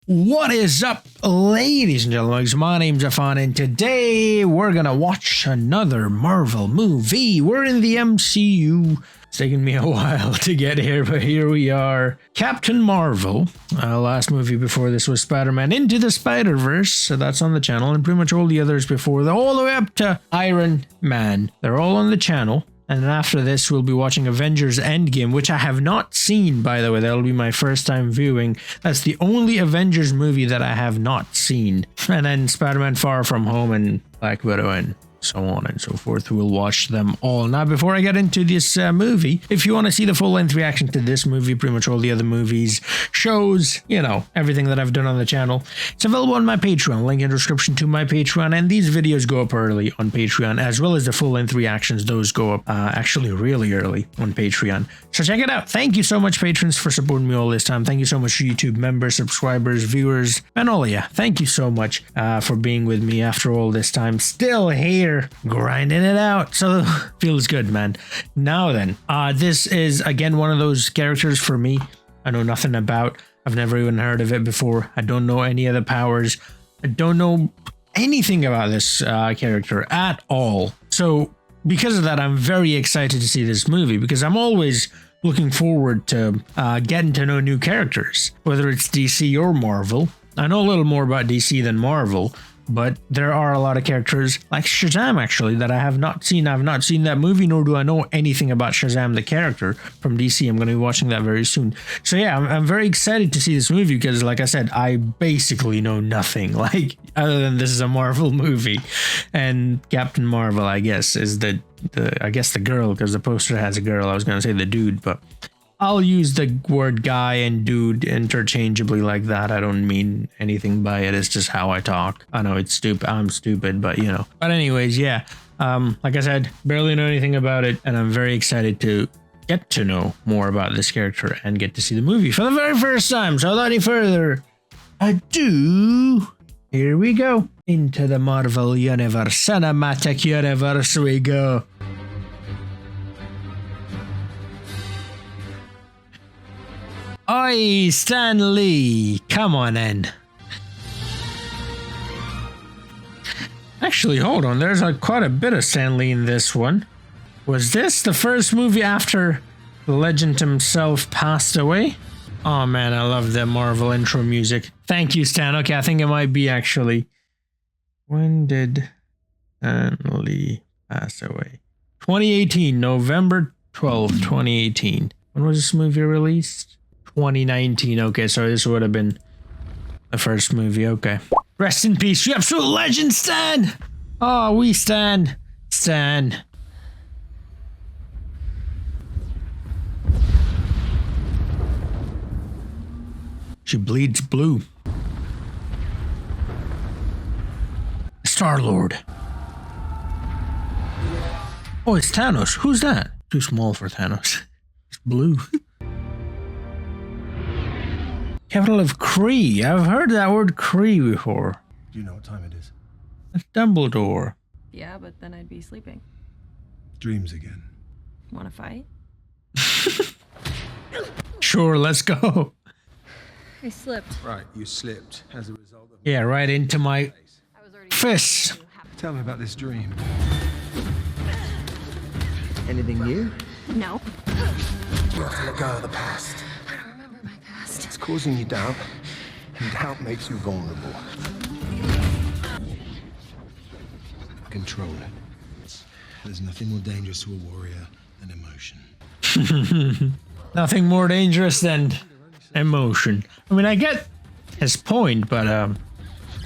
What is up, ladies and gentlemen? My name's Afan, and today we're gonna watch another Marvel movie. We're in the MCU. It's taken me a while to get here, but here we are. Captain Marvel. Last movie before this was Spider-Man Into the Spider-Verse, so that's on the channel, and pretty much all the others before, all the way up to Iron Man. They're all on the channel. And then after this, we'll be watching Avengers Endgame, which I have not seen, by the way. That'll be my first time viewing. That's the only Avengers movie that I have not seen. And then Spider-Man Far From Home and Black Widow and so on and so forth. We'll watch them all. Now, before I get into this movie, if you want to see the full-length reaction to this movie, pretty much all the other movies, shows, you know, everything that I've done on the channel, it's available on my Patreon. Link in the description to my Patreon. And these videos go up early on Patreon, as well as the full-length reactions. Those go up actually really early on Patreon. So check it out. Thank you so much, patrons, for supporting me all this time. Thank you so much, YouTube members, subscribers, viewers, and all of you. Thank you so much for being with me after all this time. Still here, grinding it out, so feels good, man. Now then, this is again one of those characters for me I know nothing about. I've never even heard of it before. I don't know any of the powers. I don't know anything about this character at all. So because of that, I'm very excited to see this movie, because I'm always looking forward to getting to know new characters, whether it's DC or Marvel. I know a little more about DC than Marvel, but there are a lot of characters like Shazam, actually, that I have not seen. I've not seen that movie, nor do I know anything about Shazam, the character from DC. I'm going to be watching that very soon. So yeah, I'm very excited to see this movie, because like I said, I basically know nothing, like, other than this is a Marvel movie. And Captain Marvel, I guess, is the girl, because the poster has a girl. I was going to say the dude, but I'll use the word guy and dude interchangeably like that. I don't mean anything by it. It's just how I talk. I know it's stupid. I'm stupid, but you know. But anyways, yeah. Like I said, barely know anything about it, and I'm very excited to get to know more about this character and get to see the movie for the very first time. So without any further ado, here we go. Into the Marvel Universe, Cinematic Universe we go. Oi, Stan Lee, come on in. Actually, hold on, there's quite a bit of Stan Lee in this one. Was this the first movie after the legend himself passed away? Oh man, I love the Marvel intro music. Thank you, Stan. Okay, I think it might be actually. When did Stan Lee pass away? 2018, November 12th, 2018. When was this movie released? 2019. Okay, so this would have been the first movie. Okay. Rest in peace, you absolute legend, Stan! Oh, we stand. Stan. She bleeds blue. Star-Lord. Oh, it's Thanos. Who's that? Too small for Thanos. It's blue. Capital of Kree. I've heard that word Kree before. Do you know what time it is? That's Dumbledore. Yeah, but then I'd be sleeping. Dreams again. Want to fight? Sure, let's go. I slipped. Right, you slipped as a result of... Yeah, right into my fists. Tell me about this dream. Anything new? No. You have to let go of the past. I don't remember my past. It's causing you doubt, and doubt makes you vulnerable. Control it. There's nothing more dangerous to a warrior than emotion. Nothing more dangerous than emotion. I mean, I get his point, but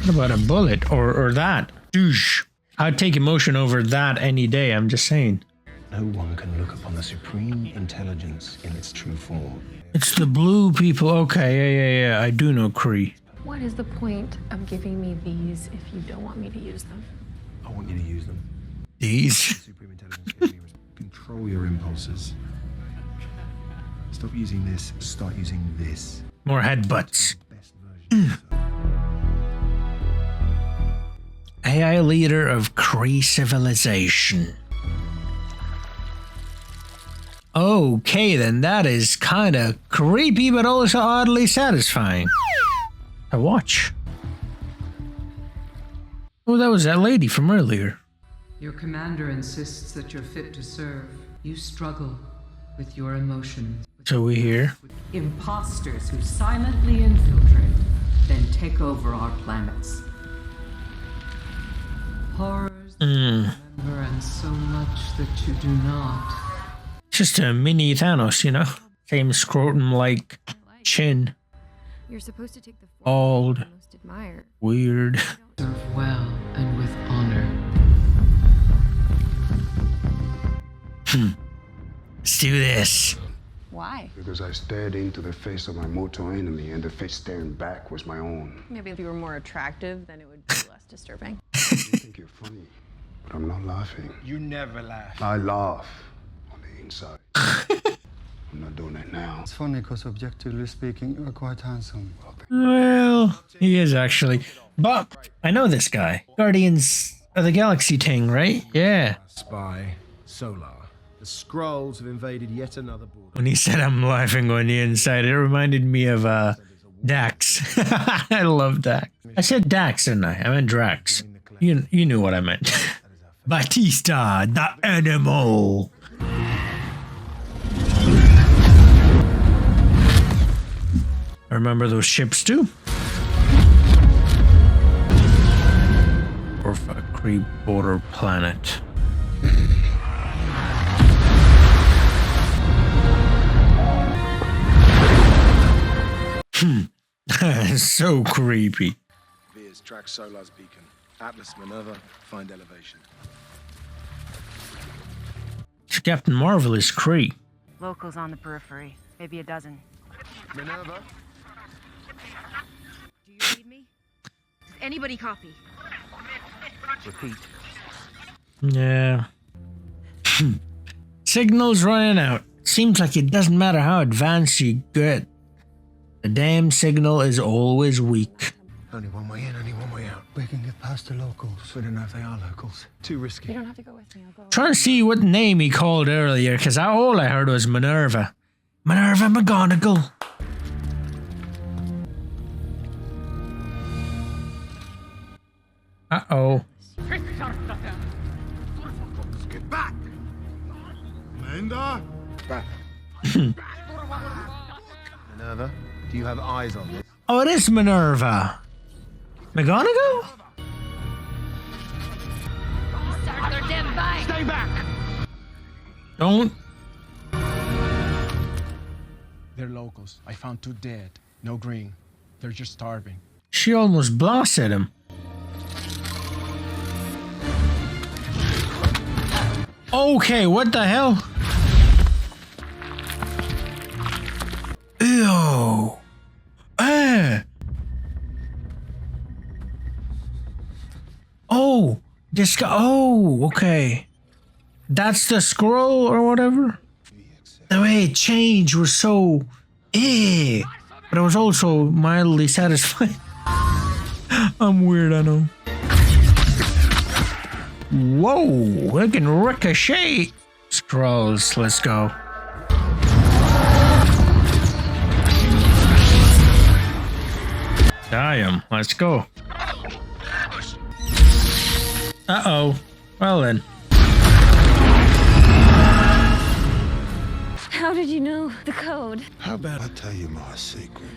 what about a bullet or that? Douche. I'd take emotion over that any day, I'm just saying. No one can look upon the supreme intelligence in its true form. It's the blue people. Okay, yeah. I do know Kree. What is the point of giving me these if you don't want me to use them? I want you to use them. These. Supreme intelligence gives you control your impulses. Stop using this, start using this. More headbutts. Best version of yourself. AI leader of Kree civilization. Okay, then that is kind of creepy, but also oddly satisfying. A watch. Oh, that was that lady from earlier. Your commander insists that you're fit to serve. You struggle with your emotions. So we hear. Imposters who silently infiltrate, then take over our planets. Horrors that you remember and so much that you do not. Just a mini Thanos, you know? Same scrotum-like chin. You're supposed to take the form Bald. you most admire. Weird. Serve well and with honor. Let's do this. Why? Because I stared into the face of my mortal enemy, and the face staring back was my own. Maybe if you were more attractive, then it would be less disturbing. You think you're funny, but I'm not laughing. You never laugh. I laugh on the inside. I'm not doing that now. It's funny because objectively speaking, you're quite handsome. Well, he is actually. But I know this guy. Guardians of the Galaxy thing, right? Yeah. Spy, Solar. The Skrulls have invaded yet another border. When he said I'm laughing on the inside, it reminded me of Dax. I love Dax. I said Dax, didn't I? I meant Drax. You knew what I meant. Batista, the animal. I remember those ships too. Or a creep border planet. So creepy. Veers, track Solar's beacon. Atlas, Minerva, find elevation. Captain Marvel is Kree. Locals on the periphery. Maybe a dozen. Minerva? Do you read me? Does anybody copy? Repeat. Yeah. Signal's running out. Seems like it doesn't matter how advanced you get. The damn signal is always weak. Only one way in, only one way out. We can get past the locals. We don't know if they are locals. Too risky. You don't have to go with me. I'll go. Trying to see what name he called earlier, because all I heard was Minerva. Minerva McGonagall. Uh-oh. Get back! Amanda! Back. Minerva, do you have eyes on this? Oh, it is Minerva. McGonagall? Stay back! Don't. They're locals. I found 2 dead. No green. They're just starving. She almost blasted him. Okay, what the hell? Ew. Oh, this guy. Oh, okay. That's the scroll or whatever. The way it changed was so but it was also mildly satisfying. I'm weird, I know. Whoa, I can ricochet. Scrolls, let's go. Damn, let's go. Uh-oh. Well then. How did you know the code? How about I tell you my secret?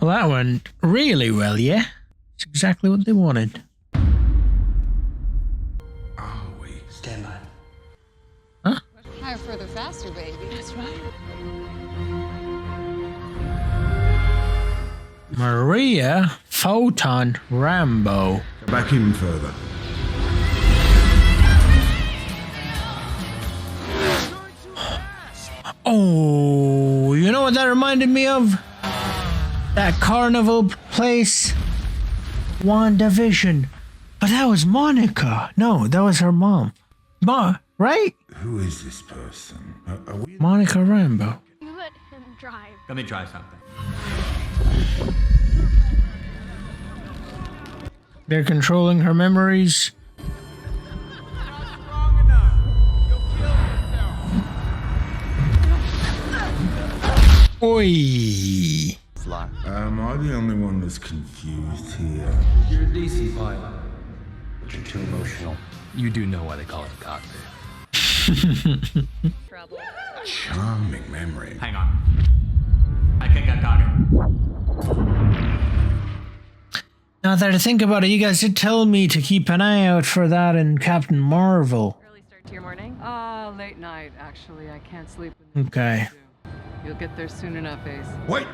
Well, that went really well, yeah? It's exactly what they wanted. Stand by. Huh? Higher, further, faster, baby. That's right. Maria Photon Rambo. Go back even further. Oh, you know what that reminded me of? That carnival place? WandaVision. But that was Monica. No, that was her mom. Right? Who is this person? Are we? Monica Rambo. You let him drive. Let me try something. They're controlling her memories. Not strong enough. You'll kill me. Oi. Am I the only one that's confused here? You're a DC pilot, but you're too emotional. You do know why they call it a cockpit. Trouble. Charming memory. Hang on. I think I got it. Now that I think about it, you guys did tell me to keep an eye out for that in Captain Marvel. Early start to your morning? Late night, actually. I can't sleep. Okay. You'll get there soon enough, Ace. Wait.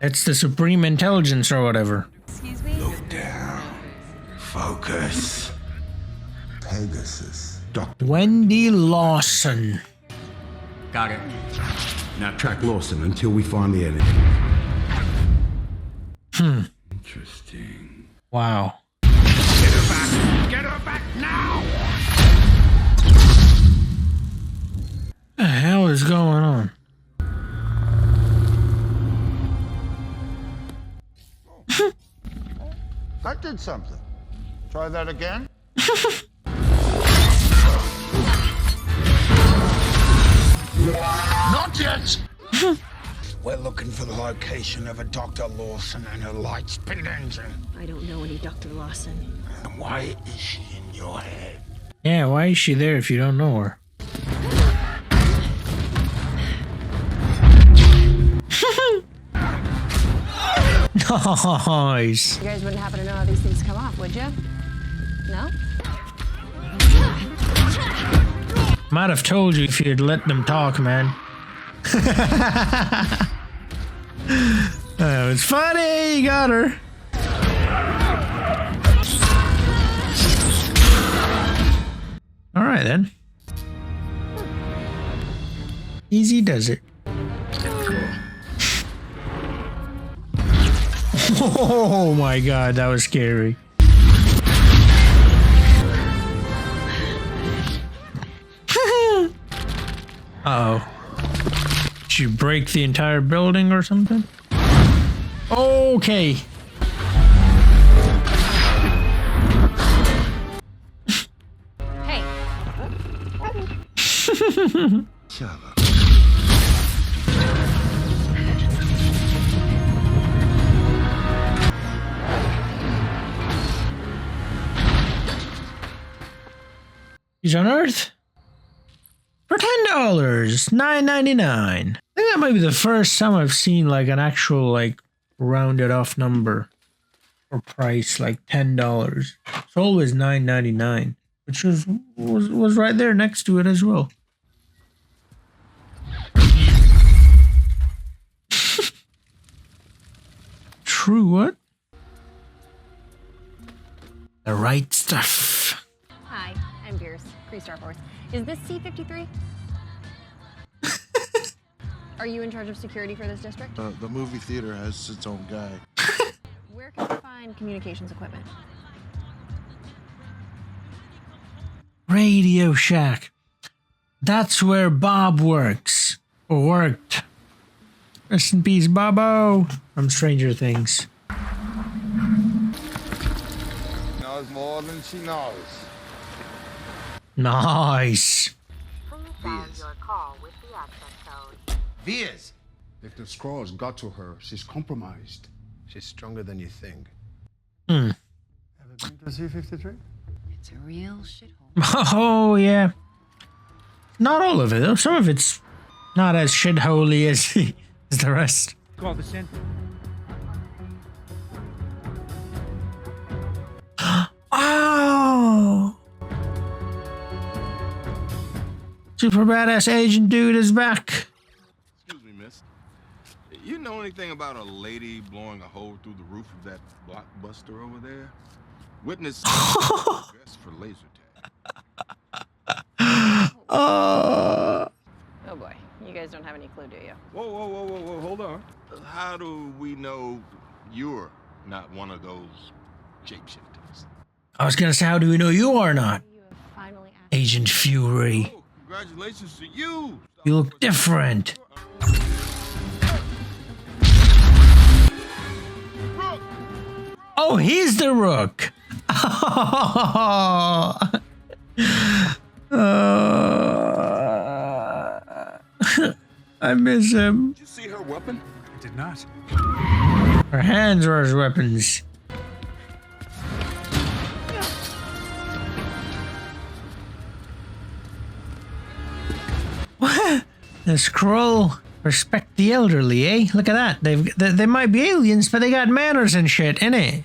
It's the Supreme Intelligence or whatever. Excuse me? Look down. Focus. Pegasus. Dr. Wendy Lawson. Got it. Now track Lawson until we find the enemy. Interesting. Wow. Get her back! Get her back now! What the hell is going on? That did something. Try that again. Not yet! We're looking for the location of a Dr. Lawson and her light-speed engine. I don't know any Dr. Lawson. And why is she in your head? Yeah, why is she there if you don't know her? Nice. You guys wouldn't happen to know how these things come off, would you? No? Might have told you if you'd let them talk, man. That was funny. You got her. All right, then. Easy does it. Oh my god, that was scary. Uh-oh. Did you break the entire building or something? Okay. Hey. Shut up. He's on Earth? For $10, $9.99. I think that might be the first time I've seen like an actual like rounded off number or price, like $10. It's always $9.99, which was right there next to it as well. True what? The right stuff. Hi, I'm Beers, Cree-Star Force. Is this C-53? Are you in charge of security for this district? The movie theater has its own guy. Where can I find communications equipment? Radio Shack. That's where Bob works. Or worked. Rest in peace, Bobo. From Stranger Things. Knows more than she knows. Nice. Vias. If the scrolls got to her, she's compromised. She's stronger than you think. Ever been to C-53? It's a real shithole. Oh, yeah. Not all of it, though. Some of it's not as shitholey as the rest. Call this in. Oh! Super badass Asian dude is back. Excuse me, miss. You know anything about a lady blowing a hole through the roof of that blockbuster over there? Witness dressed for laser tag. Oh boy, you guys don't have any clue, do you? Whoa, hold on. How do we know you're not one of those shapeshifters? I was gonna say, how do we know you are not? You have finally asked. Agent Fury. Oh, congratulations to you. You look different. Oh, he's the Rook. I miss him. Did you see her a weapon? I did not. Her hands were his weapons. What? The scroll. Respect the elderly, eh? Look at that. They might be aliens, but they got manners and shit, innit?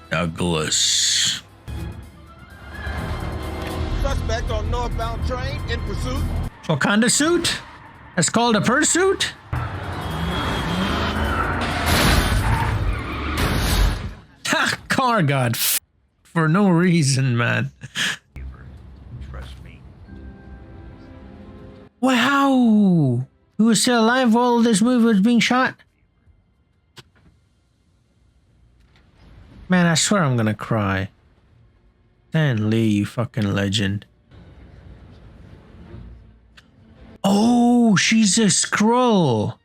Douglas. Suspect on northbound train in pursuit. What kind of suit? It's called a pursuit? Ha! Car got for no reason, man. Trust me. Wow! Who was still alive while this movie was being shot? Man, I swear I'm gonna cry. Stan Lee, you fucking legend. Oh, she's a Skrull.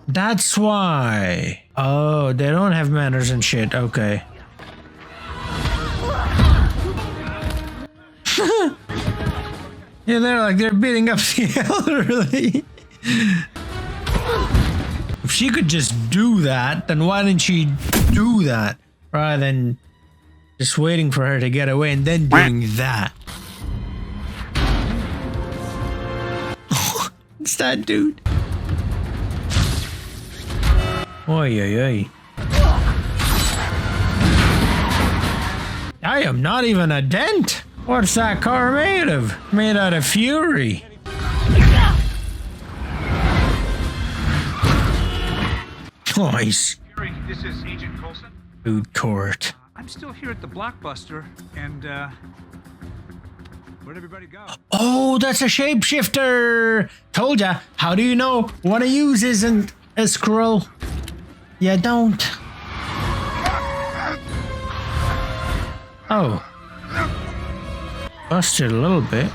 That's why. Oh, they don't have manners and shit. Okay. Yeah, they're beating up the elderly. If she could just do that, then why didn't she do that rather than just waiting for her to get away and then doing that? It's that dude. Oi, oi, oi. I am not even a dent. What's that car made of? Made out of fury. Nice. This is Agent Coulson. Food court. I'm still here at the Blockbuster, and where'd everybody go? Oh, that's a shapeshifter. Told ya. How do you know one of yous isn't a Skrull? You don't. Oh. Busted a little bit.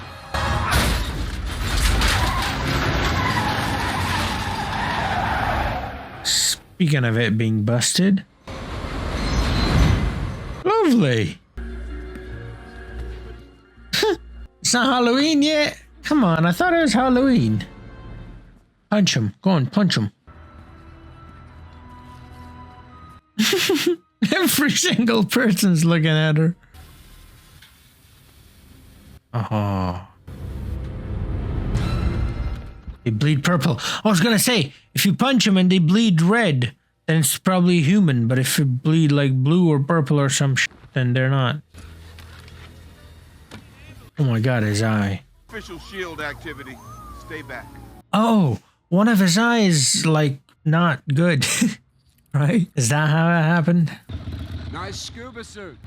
Speaking of it being busted. Lovely. It's not Halloween yet. Come on, I thought it was Halloween. Punch him. Go on, punch him. Every single person's looking at her. Oh. They bleed purple. I was gonna say, if you punch them and they bleed red, then it's probably human. But if it bleed like blue or purple or some shit, then they're not. Oh my god, his eye. Official shield activity. Stay back. Oh, one of his eyes, like, not good. Right? Is that how it happened? Nice scuba suit.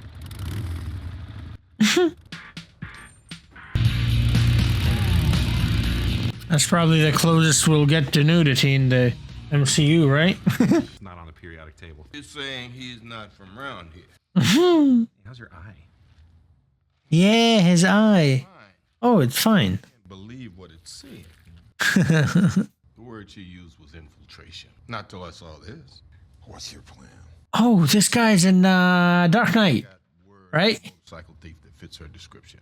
That's probably the closest we'll get to nudity in the MCU, right? It's not on the periodic table. He's saying he's not from around here. How's your eye? Yeah, his eye. Oh, it's fine. Can't believe what it's seeing. The word she used was infiltration. Not till I saw this. What's your plan? Oh, this guy's in Dark Knight, right? Cycle thief that fits her description.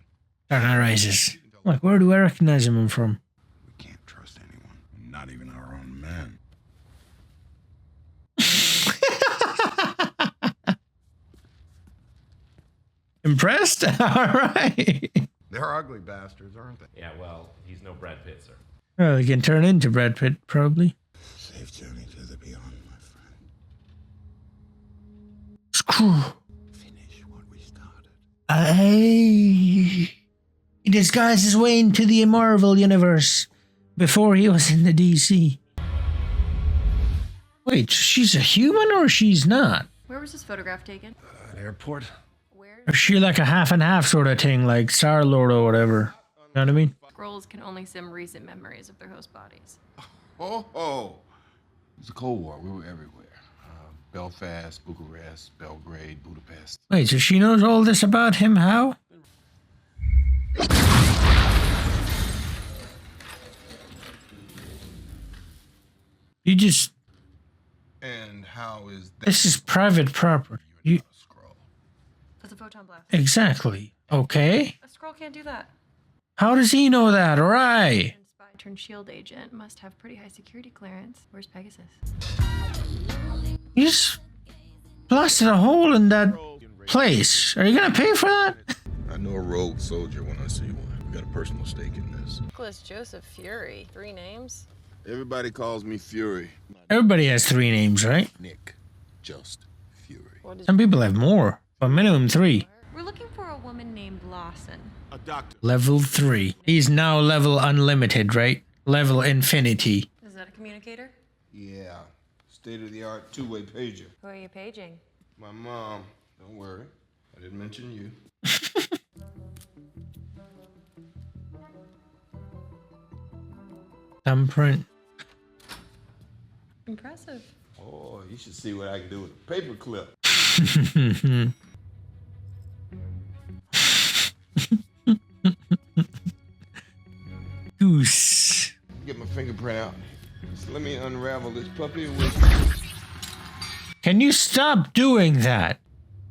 Dark Knight Rises. Like, where do I recognize him from? We can't trust anyone, not even our own men. Impressed? All right. They're ugly bastards, aren't they? Yeah, well, he's no Brad Pitt, sir. Well, he can turn into Brad Pitt, probably. Safe journey to the beyond, my friend. Screw. Finish what we started. He disguised his way into the Marvel universe before he was in the DC. Wait, she's a human or she's not? Where was this photograph taken? An airport? Where? Or is she like a half and half sort of thing, like Star-Lord or whatever? You know what I mean? Scrolls can only sim recent memories of their host bodies. Oh. It was the Cold War. We were everywhere. Belfast, Bucharest, Belgrade, Budapest. Wait, so she knows all this about him? How? You just... And how is that? This is private property. You... Does the photon blast. Exactly. Okay. A scroll can't do that. How does he know that? Right. Spy turned shield agent must have pretty high security clearance. Where's Pegasus? You just blasted a hole in that place. Are you gonna pay for that? I know a rogue soldier when I see one. We got a personal stake in this. Nicholas Joseph Fury. 3 names? Everybody calls me Fury. Everybody has 3 names, right? Nick. Just Fury. Some people have more, but minimum 3. We're looking for a woman named Lawson. A doctor. Level 3. He's now level unlimited, right? Level infinity. Is that a communicator? Yeah. State-of-the-art two-way pager. Who are you paging? My mom. Don't worry. I didn't mention you. Thumbprint. Impressive. Oh, you should see what I can do with a paperclip. Goose. Get my fingerprint out. Just let me unravel this puppy with. Can you stop doing that?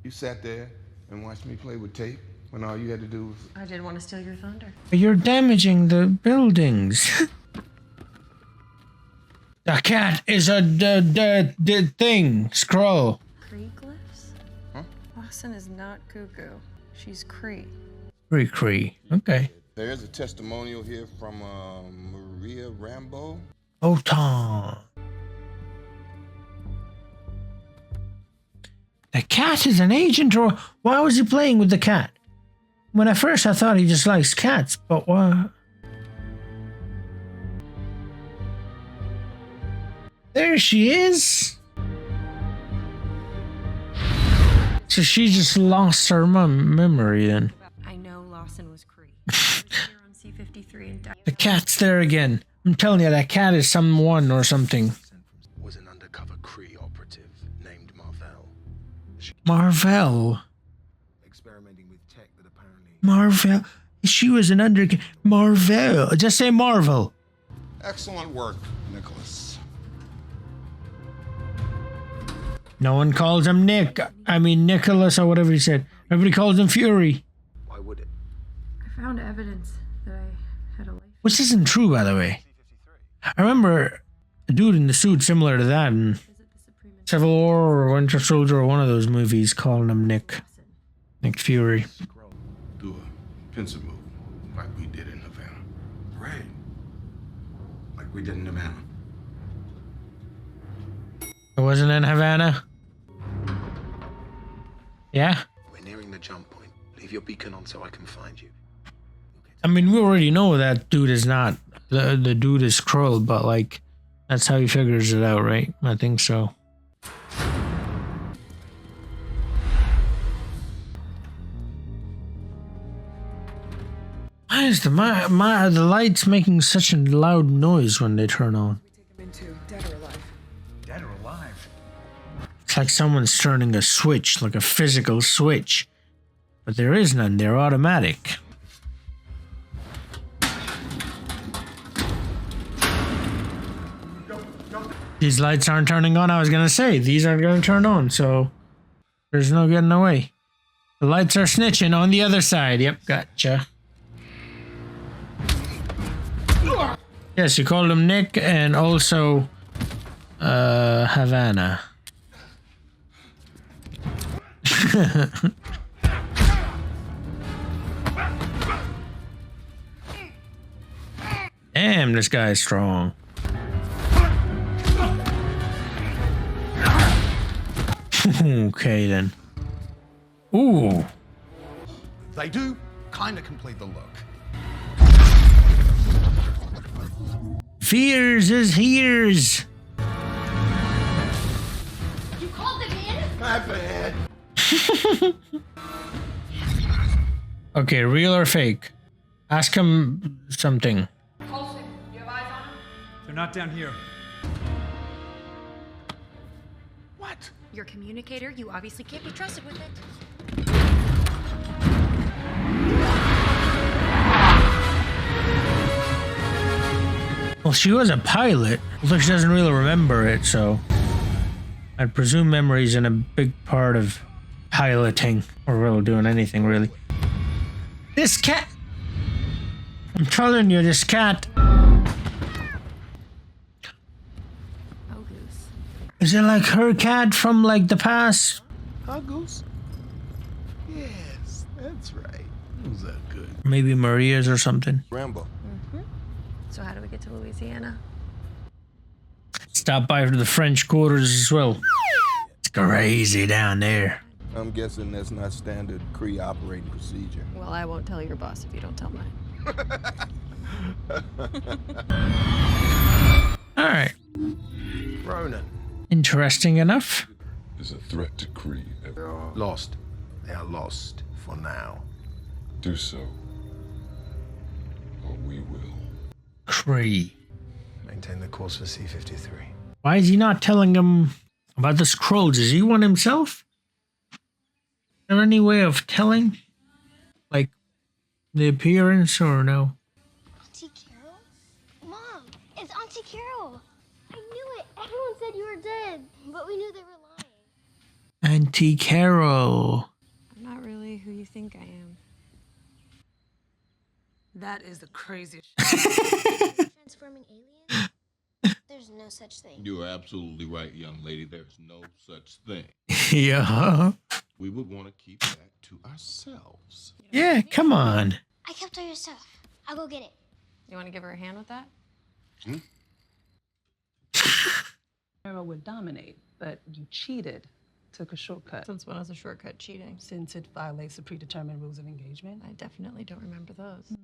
You sat there and watched me play with tape when all you had to do was. I didn't want to steal your thunder. You're damaging the buildings. The cat is a the thing. Scroll. Cree glyphs? Huh? Lawson is not cuckoo. She's Cree. Cree. Okay. There's a testimonial here from Maria Rambo. Oh, Tom. The cat is an agent, or why was he playing with the cat? When at first I thought he just likes cats, but what? There she is. So she just lost her memory then. I know Lawson was Cree. on C-53 and The cat's there again. I'm telling you, that cat is someone or something. Was an undercover Cree operative named Marvel. Marvel. Experimenting with tech that apparently. Marvel. She was an Marvel. Just say Marvel. Excellent work, Nicholas. No one calls him Nick. I mean Nicholas or whatever he said. Everybody calls him Fury. Why would it? I found evidence that I had a life. Which isn't true, by the way. I remember a dude in the suit similar to that in Civil War or Winter Soldier or one of those movies calling him Nick. Nick Fury. Do a pencil move like we did in Havana. Right. Like we did in Havana. It wasn't in Havana? Yeah? We're nearing the jump point. Leave your beacon on so I can find you. I mean, we already know that dude is not. The dude is Krull, but like, that's how he figures it out, right? I think so. Why is the lights making such a loud noise when they turn on? Dead or alive? It's like someone's turning a switch, like a physical switch. But there is none, they're automatic. These lights aren't turning on, I was gonna say. These aren't gonna turn on, so there's no getting away. The lights are snitching on the other side. Yep, gotcha. Yes, you called him Nick and also Havana. Damn, this guy's strong. Okay then. Ooh. They do kind of complete the look. Fears is hears. You called it in? My bad. Okay, real or fake? Ask him something. Colson, you have eyes on him? They're not down here. What? Your communicator, you obviously can't be trusted with it. Well, she was a pilot. Although she doesn't really remember it, so I'd presume memory's in a big part of piloting or really doing anything really. This cat. I'm telling you, this cat. Is it like her cat from like the past? Huh, Goose? Yes, that's right. Was that good? Maybe Maria's or something. Rambo. So how do we get to Louisiana? Stop by for the French quarters as well. It's crazy down there. I'm guessing that's not standard Cree operating procedure. Well, I won't tell your boss if you don't tell mine. All right. Ronan. Interesting enough. Is a threat to Cree. They are lost. They are lost for now. Do so, or we will. Cree. Maintain the course for C-53. Why is he not telling him about the scrolls? Is he one himself? Is there any way of telling? Like, the appearance or no? Auntie Carol? Mom, it's Auntie Carol. I knew it. Everyone said you were dead, but we knew they were lying. Auntie Carol. I'm not really who you think I am. That is the craziest Transforming aliens? There's no such thing. You are absolutely right, young lady. There's no such thing. Yeah. We would want to keep that to ourselves. Yeah, come on. I kept all your stuff. I'll go get it. You want to give her a hand with that? Daryl would dominate, but you cheated. Took a shortcut. Since when is a shortcut cheating? Since it violates the predetermined rules of engagement. I definitely don't remember those.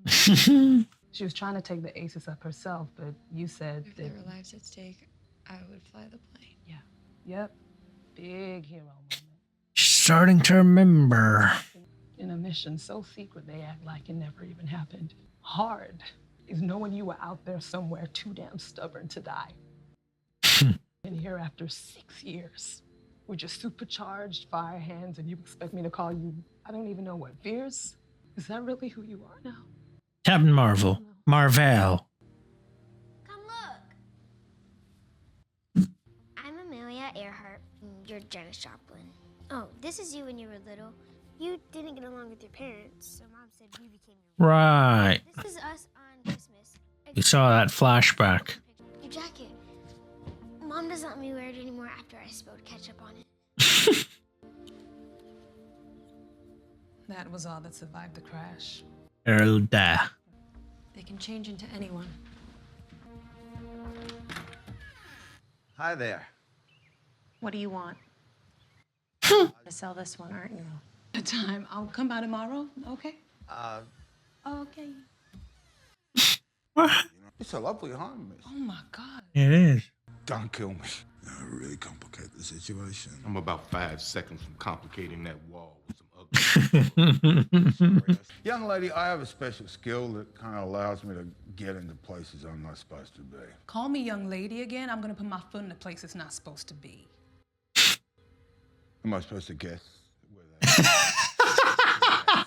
She was trying to take the aces up herself, but you said If that... there were lives at stake, I would fly the plane. Yeah. Yep. Big hero moment. Starting to remember. In a mission so secret, they act like it never even happened. Hard is knowing you were out there somewhere too damn stubborn to die. And here after 6 years, with your supercharged fire hands, and you expect me to call you, I don't even know what, Veers? Is that really who you are now? Captain Marvel. Marvel. Come look. I'm Amelia Earhart. You're Janis Joplin. Oh, this is you when you were little. You didn't get along with your parents, so Mom said we became your... Right. This is us on Christmas. You saw that flashback. Your jacket. Mom doesn't let me wear it anymore after I spilled ketchup on it. That was all that survived the crash. Erlda. They can change into anyone. Hi there. What do you want? To sell this one, aren't you? The time. I'll come by tomorrow, okay? Okay. It's a lovely home, miss. Oh my God. It is. Don't kill me. I really complicate the situation. I'm about 5 seconds from complicating that wall with some ugly. Young lady, I have a special skill that kind of allows me to get into places I'm not supposed to be. Call me young lady again. I'm gonna put my foot in a place it's not supposed to be. Am I supposed to guess where that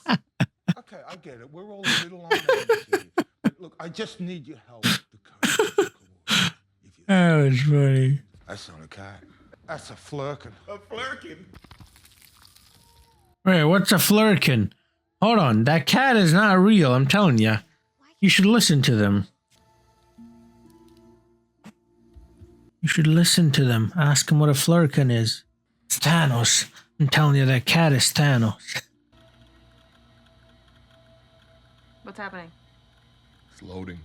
is? Okay, I get it. We're all a little on edge here. But look, I just need your help to cope. That was funny. That's not a cat. That's a flirkin. A flirkin? Wait, what's a flirkin? Hold on, that cat is not real, I'm telling you. You should listen to them. You should listen to them. Ask them what a flirkin is. It's Thanos. I'm telling you, that cat is Thanos. What's happening? It's loading.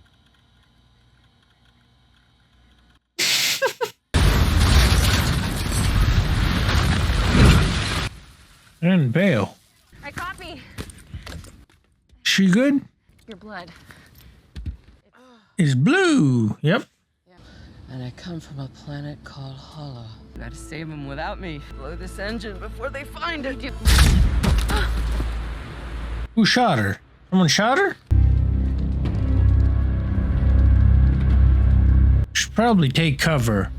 And bail. I caught me. She good? Your blood. Is blue. Yep. And I come from a planet called Hollow. You gotta save them without me. Blow this engine before they find it. Who shot her? Someone shot her? Should probably take cover.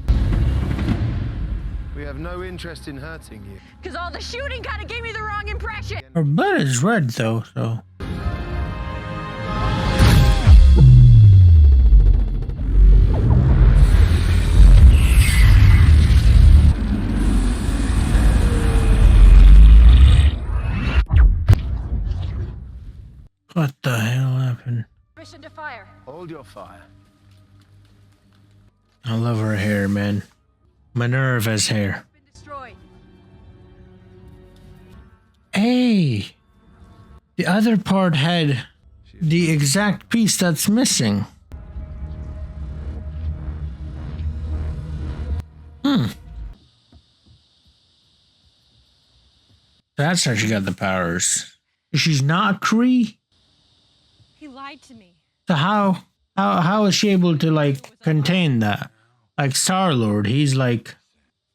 We have no interest in hurting you. Because all the shooting kind of gave me the wrong impression. Her blood is red though, so. What the hell happened? Permission to fire. Hold your fire. I love her hair, man. Minerva's hair. Destroyed. Hey! The other part had the exact piece that's missing. That's how she got the powers. She's not Kree? He lied to me. So how is she able to like contain that? Like Star-Lord, he's like,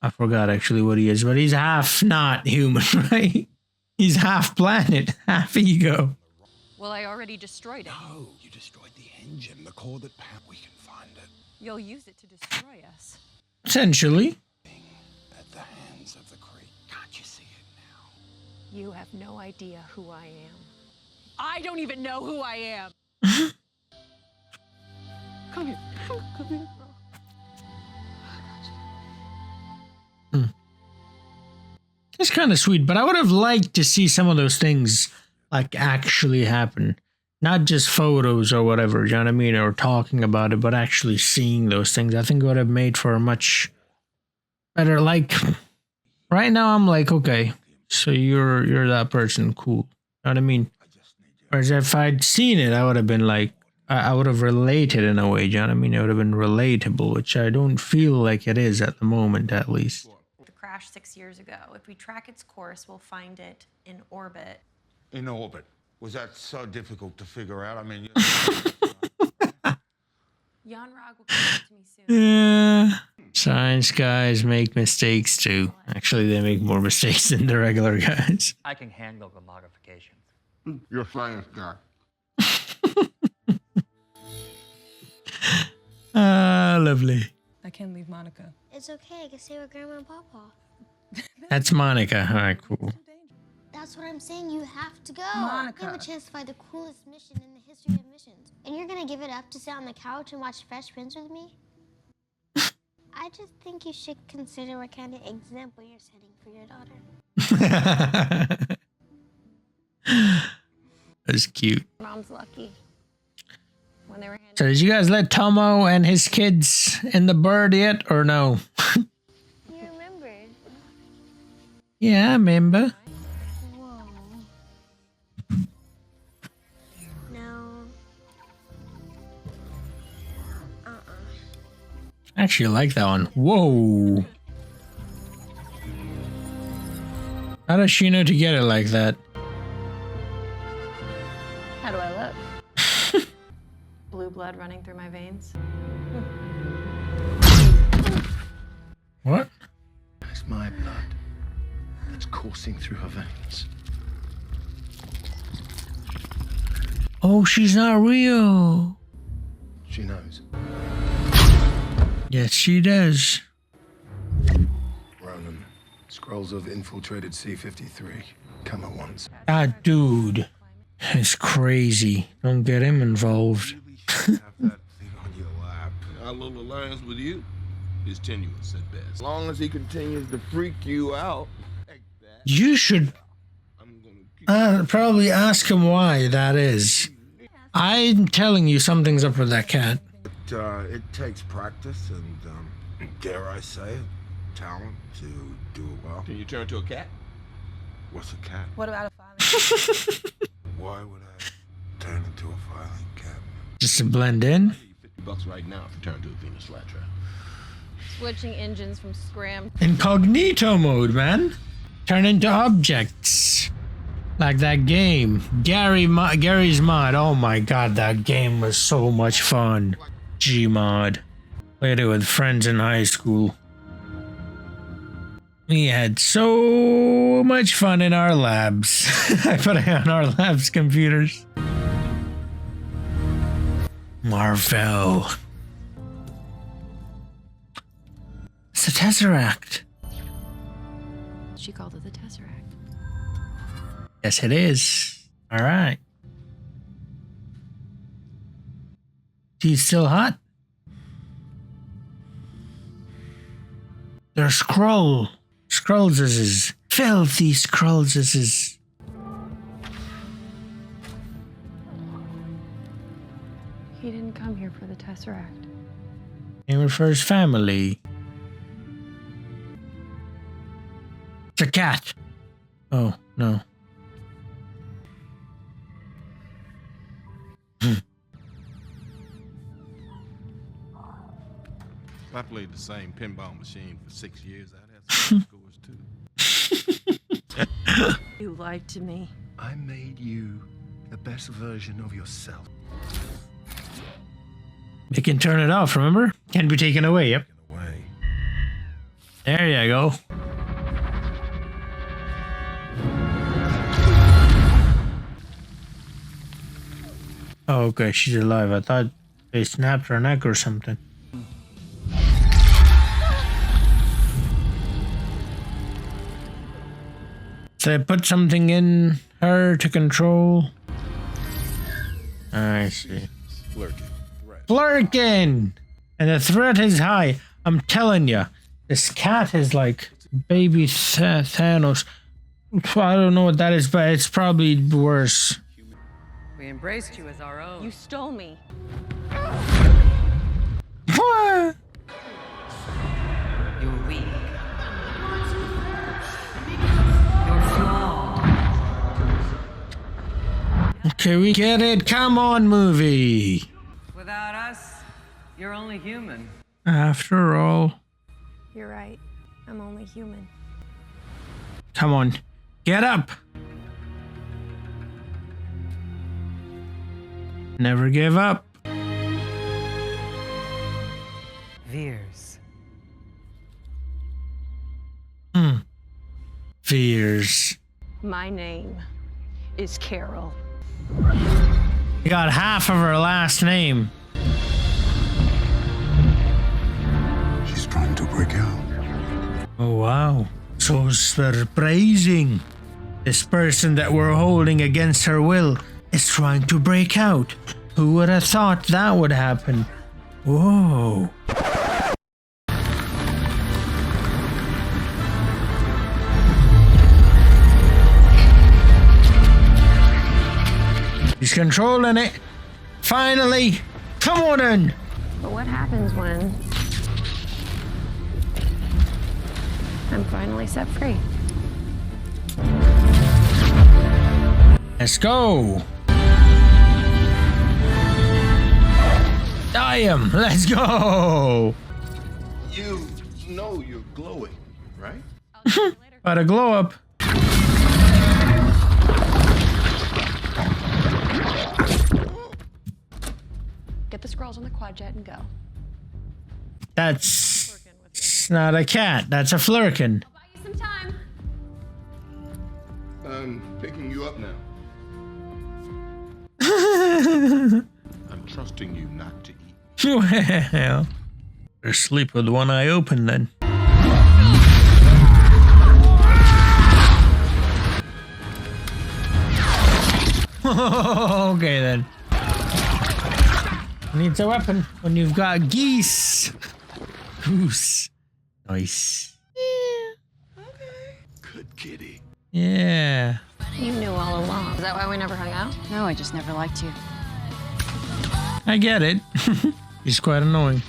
I forgot actually what he is, but he's half not human, right? He's half planet, half ego. Well, I already destroyed it. No, you destroyed the engine, the core that we can find it. You'll use it to destroy us. Essentially. At the hands of the Kree. Can't you see it now? You have no idea who I am. I don't even know who I am. Come here. Come here, bro. It's kind of sweet, but I would have liked to see some of those things like actually happen. Not just photos or whatever, you know what I mean, or talking about it, but actually seeing those things. I think it would have made for a much better, like, right now I'm like, okay, so you're that person, cool. You know what I mean? Whereas if I'd seen it, I would have been like, I would have related in a way, you know what I mean? It would have been relatable, which I don't feel like it is at the moment, at least. The crash 6 years ago. If we track its course, we'll find it in orbit. In orbit. Was that so difficult to figure out? I mean, Yanrog will come to me soon. Yeah. Science guys make mistakes too. Actually, they make more mistakes than the regular guys. I can handle the modifications. You're a science guy. Ah, lovely. I can't leave Monica. It's okay. I can stay with Grandma and Papa. That's Monica. All right, cool. That's what I'm saying. You have to go. Monica. You have a chance to find the coolest mission in the history of missions. And you're going to give it up to sit on the couch and watch Fresh Prince with me? I just think you should consider what kind of example you're setting for your daughter. That's cute. Mom's lucky. When they were So did you guys let Tomo and his kids in the bird yet, or no? You remembered? Yeah, I remember. Whoa. No. I actually like that one. Whoa. How does she know to get it like that? How do I look? Blue blood running through my veins. What? It's my blood that's coursing through her veins. Oh, she's not real. She knows. Yes, she does. Ronan, scrolls have infiltrated C-53. Come at once. That dude is crazy. Don't get him involved. Have that thing on your lap. Our little alliance with you is tenuous at best. As long as he continues to freak you out. You should probably ask him why that is. I'm telling you something's up with that cat. It takes practice and, dare I say it, talent to do it well. Can you turn to a cat? What's a cat? What about a filing? Why would I turn into a filing cabinet? Just to blend in. $50 right now if you turn to a Venus flytrap. Switching engines from Scram. Incognito mode, man. Turn into objects. Like that game. Gary's Mod. Oh my god, that game was so much fun. Gmod. Played it with friends in high school. We had so much fun in our labs. I put it on our labs computers. Marvel. It's a Tesseract. She called it the Tesseract. Yes, it is. All right. He's still hot. They're Skrull. Skrulls is filthy Skrulls is. He didn't come here for the Tesseract. Came for his family. It's a cat. Oh, no. If I played the same pinball machine for 6 years, I'd have some scores too. You lied to me. I made you the best version of yourself. They can turn it off, remember? Can be taken away, yep. There you go. Oh, okay, she's alive. I thought they snapped her neck or something. So they put something in her to control. I see. Flurkin! And the threat is high. I'm telling you, this cat is like baby Thanos. I don't know what that is, but it's probably worse. We embraced you as our own. You stole me. What? You're weak. You're flawed. Okay, we get it. Come on, movie. Without us, you're only human. After all. You're right. I'm only human. Come on. Get up. Never give up. Veers. Fears. My name is Carol. You got half of her last name. She's trying to break out. Oh, wow. So surprising. This person that we're holding against her will is trying to break out. Who would have thought that would happen? Whoa. He's controlling it. Finally. Come on in. But what happens when I'm finally set free? Let's go. Die him. Let's go. You know you're glowing, right? About to glow up. Get the scrolls on the quad jet and go. That's not a cat. That's a flurkin. I'll buy you some time. I'm picking you up now. I'm trusting you not to eat. Well, better sleep with one eye open then. Okay then. Needs a weapon when you've got geese. Goose. Nice. Okay. Good kitty. Yeah. You knew all along. Is that why we never hung out? No, I just never liked you. I get it. He's quite annoying.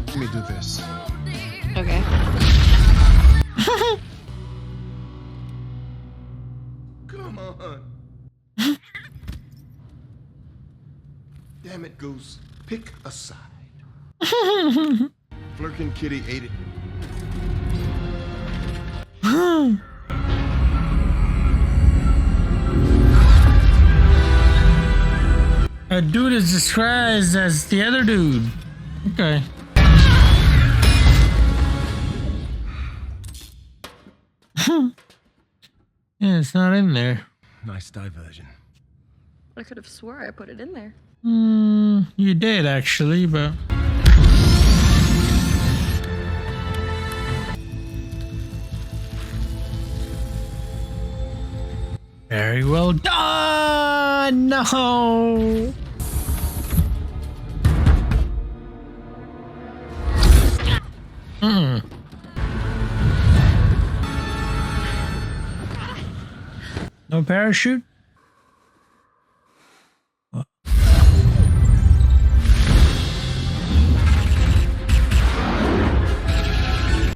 Let me do this. Okay. Come on. Damn it, Goose. Pick a side. Flurkin kitty ate it. A dude is disguised as the other dude. Okay. Yeah, it's not in there. Nice diversion. I could have swore I put it in there. You did actually, but... Very well done! No! No parachute?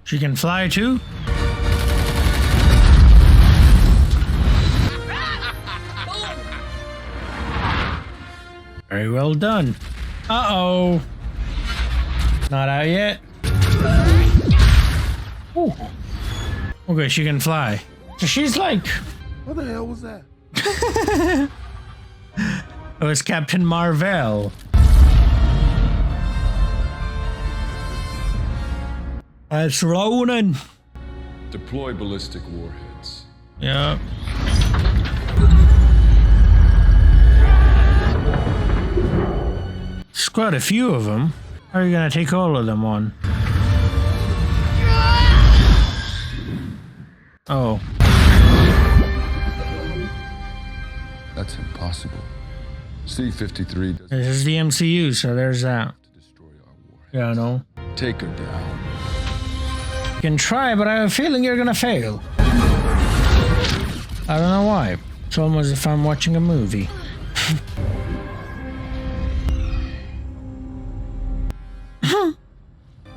She can fly too? Very well done. Uh-oh. Not out yet. Ooh. Okay, she can fly. So she's like... What the hell was that? It was Captain Marvel. That's Ronan. Deploy ballistic warheads. Yeah. There's quite a few of them. How are you gonna take all of them on? Oh. That's impossible. C-53 doesn't... This is the MCU, so there's that. Yeah, I know. Take her down. You can try, but I have a feeling you're gonna fail. I don't know why. It's almost as if I'm watching a movie.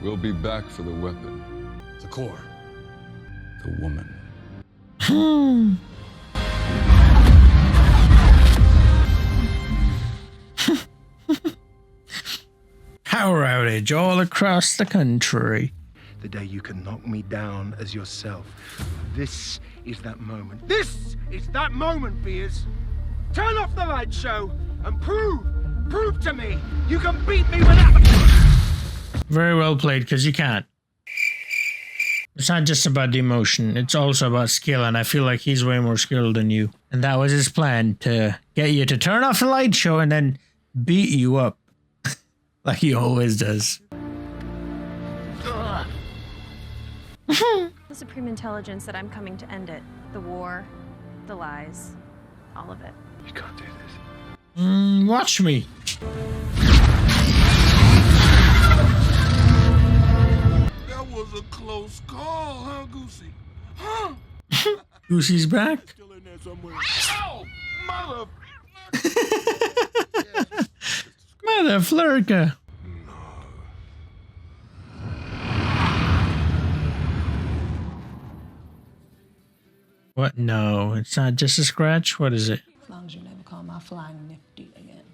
We'll be back for the weapon. The core. The woman. Power outage all across the country. The day you can knock me down as yourself. This is that moment. This is that moment, Beers. Turn off the light show and prove to me you can beat me without... Very well played, because you can't. It's not just about the emotion, it's also about skill, and I feel like he's way more skilled than you. And that was his plan, to get you to turn off the light show and then beat you up. Like he always does. The Supreme Intelligence that I'm coming to end it. The war, the lies, all of it. You can't do this. Watch me. That was a close call, huh, Goosey? Huh? Goosey's back? Still in there somewhere. Oh, mother... Mother Flurka. What? No, it's not just a scratch. What is it? As long as you never call my flying nifty again.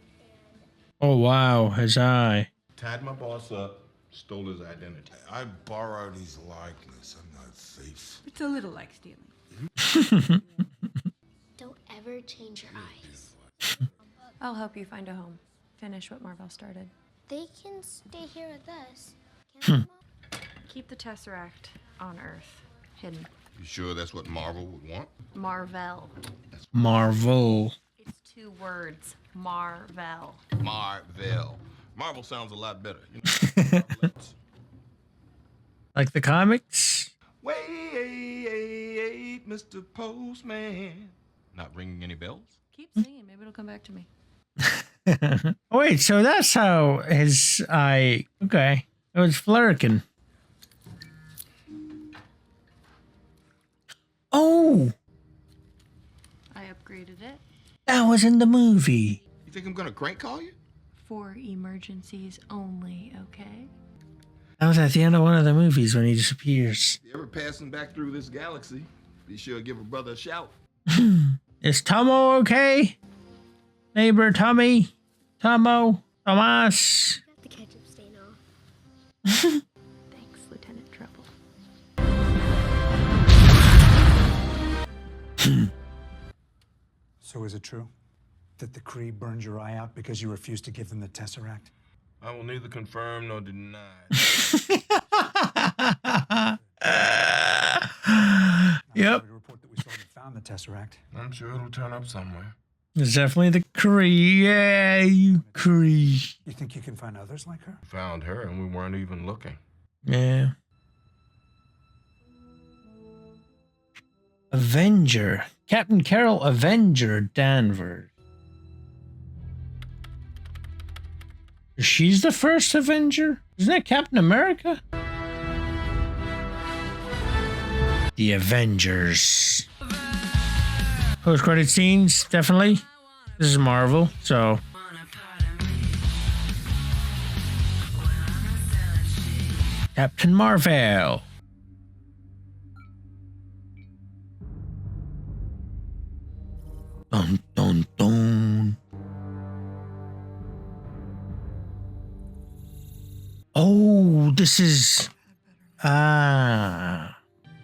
Oh, wow, his eye. Tied my boss up, stole his identity. I borrowed his likeness. I'm not a thief. It's a little like stealing. Don't ever change your eyes. I'll help you find a home. Finish what Marvel started. They can stay here with us. Can't they, Mom? Keep the Tesseract on Earth, hidden. You sure that's what Marvel would want? Marvel. Marvel. It's 2 words. Marvel. Marvel. Marvel sounds a lot better. You know? Like the comics? Wait, Mr. Postman. Not ringing any bells? Keep singing. Maybe it'll come back to me. Oh, wait, so that's how his eye... Okay. It was flurking. Oh! I upgraded it. That was in the movie. You think I'm gonna crank call you? For emergencies only, okay? That was at the end of one of the movies when he disappears. If you're ever passing back through this galaxy, be sure to give a brother a shout. Is Tomo okay? Neighbor Tommy? Tomo? Tomas? The ketchup stain off. Thanks, Lieutenant Trouble. So is it true that the Kree burned your eye out because you refused to give them the Tesseract? I will neither confirm nor deny. Yep. The report that we saw that found the Tesseract. I'm sure it'll turn up somewhere. It's definitely the Kree. Yeah, you Kree. You think you can find others like her? Found her and we weren't even looking. Yeah. Avenger. Captain Carol Avenger Danvers. She's the first Avenger? Isn't that Captain America? The Avengers. Post-credit scenes, definitely. This is Marvel, so. Captain Marvel. Dun, dun, dun. Oh, this is... Ah.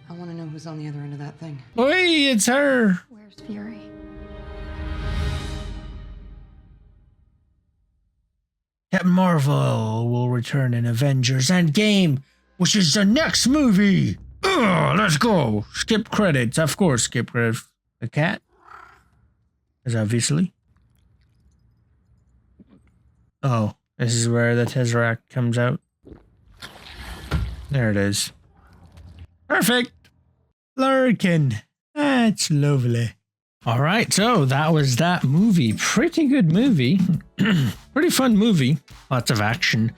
I want to know who's on the other end of that thing. Oi, it's her. Where's Fury? Captain Marvel will return in Avengers Endgame, which is the next movie. Ugh, let's go. Skip credits. Of course, skip credits. The cat. Because obviously. Oh, this is where the Tesseract comes out. There it is. Perfect. Lurkin. That's lovely. All right, so that was that movie. Pretty good movie. Pretty fun movie. Lots of action,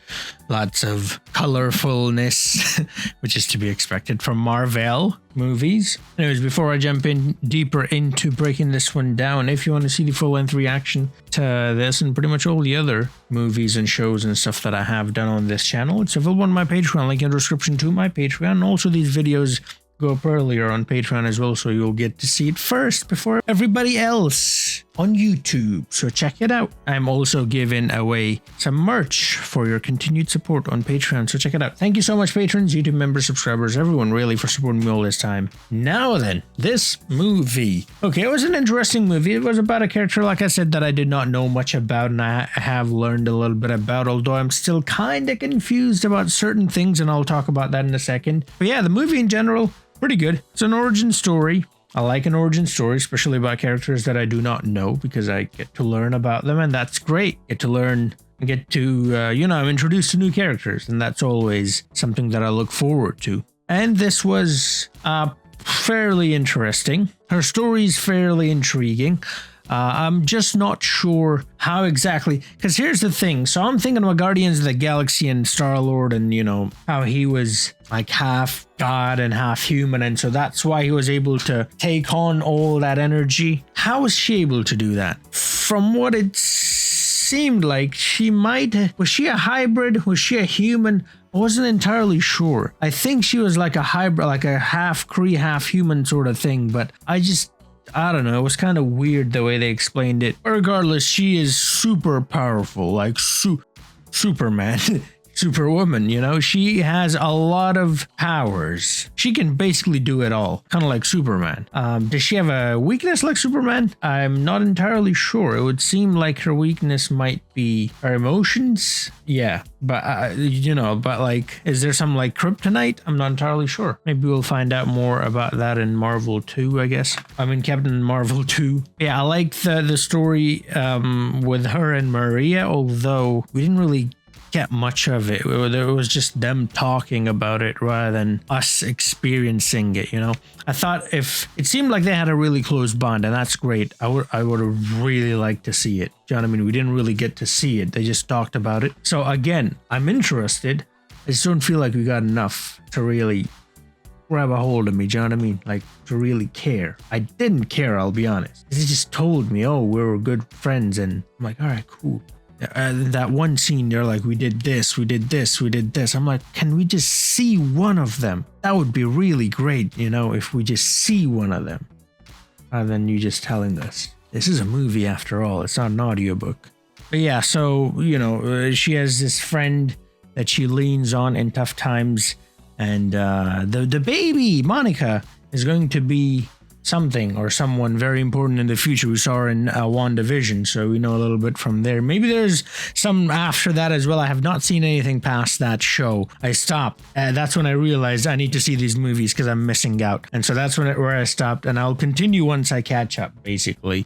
lots of colorfulness, which is to be expected from Marvel movies. Anyways, before I jump in deeper into breaking this one down, if you want to see the full-length reaction to this and pretty much all the other movies and shows and stuff that I have done on this channel, it's available on my Patreon. Link in the description to my Patreon. And also these videos go up earlier on Patreon as well, so you'll get to see it first before everybody else on YouTube. So check it out. I'm also giving away some merch for your continued support on Patreon, so check it out. Thank you so much, patrons, YouTube members, subscribers, everyone really for supporting me all this time. Now then, this movie. Okay, it was an interesting movie. It was about a character, like I said, that I did not know much about, and I have learned a little bit about, although I'm still kind of confused about certain things, and I'll talk about that in a second. But yeah, the movie in general, pretty good. It's an origin story. I like an origin story, especially about characters that I do not know, because I get to learn about them, and that's great. Get to learn, get to, I'm introduced to new characters, and that's always something that I look forward to. And this was fairly interesting. Her story is fairly intriguing. I'm just not sure how exactly, because here's the thing. So I'm thinking about Guardians of the Galaxy and Star-Lord, and how he was like half god and half human, and so that's why he was able to take on all that energy. How was she able to do that? From what it seemed like, was she a hybrid? Was she a human? I wasn't entirely sure. I think she was like a hybrid, like a half Kree, half human sort of thing, but I don't know, it was kind of weird the way they explained it. Regardless, she is super powerful, like Superman, Superwoman, she has a lot of powers. She can basically do it all, kind of like Superman. Does she have a weakness like Superman? I'm not entirely sure. It would seem like her weakness might be her emotions. Yeah, but but like, is there some like kryptonite? I'm not entirely sure. Maybe we'll find out more about that in Marvel 2, I guess. I mean, Captain Marvel 2. Yeah, I like the story with her and Maria, although we didn't really get much of it. It was just them talking about it rather than us experiencing it, I thought it seemed like they had a really close bond, and that's great. I would have really liked to see it. Do you know what I mean? We didn't really get to see it. They just talked about it. So again, I'm interested. I just don't feel like we got enough to really grab a hold of me. Do you know what I mean? Like, to really care. I didn't care, I'll be honest. They just told me, oh, we were good friends, and I'm like, all right, cool. That one scene, they're like, we did this, we did this, we did this. I'm like, can we just see one of them? That would be really great, if we just see one of them. Rather than you just telling us. This is a movie after all, it's not an audiobook. But yeah, so, she has this friend that she leans on in tough times. And the baby, Monica, is going to be something or someone very important in the future. We saw her in WandaVision, so we know a little bit from there. Maybe there's some after that as well. I have not seen anything past that show. I stopped. That's when I realized I need to see these movies because I'm missing out. And so that's where I stopped, and I'll continue once I catch up, basically.